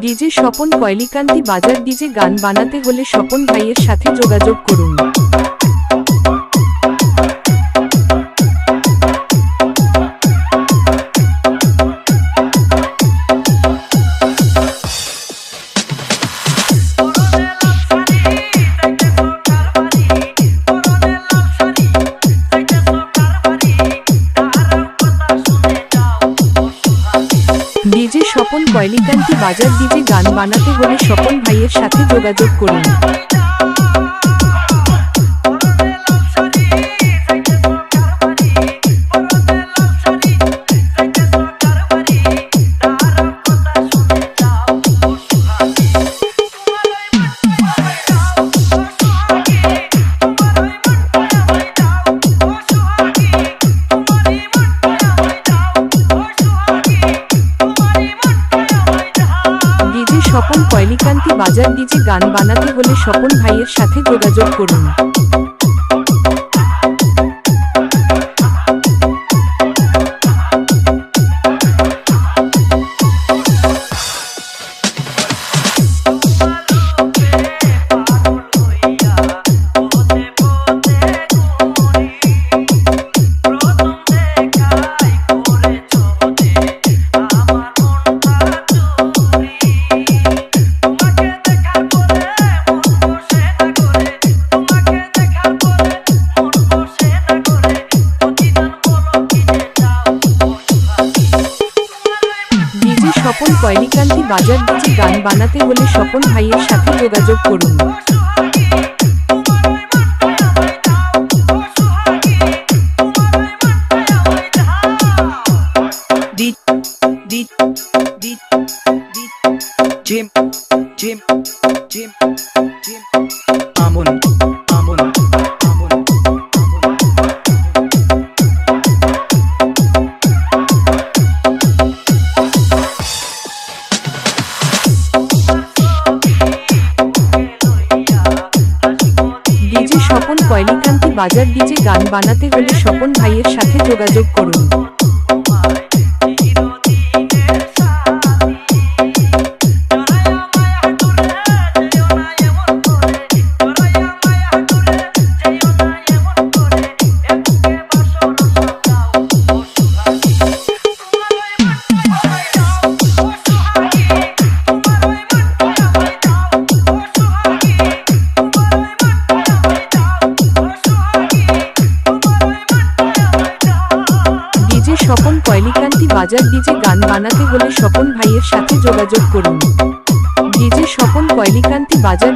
DJ Swapan কয়লিকান্তি বাজার। DJ গান বানাতে হলে স্বপন ভাইয়ের সাথে যোগাযোগ করুন। ডিজে স্বপন কয়লিকান্তি বাজার। ডিজে গান বানাতে হলে স্বপন ভাইয়ের সাথে যোগাযোগ করুন। স্বপন কয়লিকান্তি বাজার। ডিজে গান বানাতে হলে স্বপন ভাইয়ের সাথে যোগাযোগ করুন। স্বপন কয়লিকান্তি বাজার। ডিজে গান বানাতে হলে স্বপন ভাইয়ের সাথে যোগাযোগ করুন। স্বপন কয়লিকান্তি বাজার। ডিজে গান বানাতে হলে স্বপন ভাইয়ের সাথে যোগাযোগ করুন। স্বপন কয়লিকান্তি বাজার। ডিজে গান বানাতে হলে স্বপন ভাইয়ের সাথে যোগাযোগ করুন। ডিজে স্বপন কয়লিকান্তি বাজার।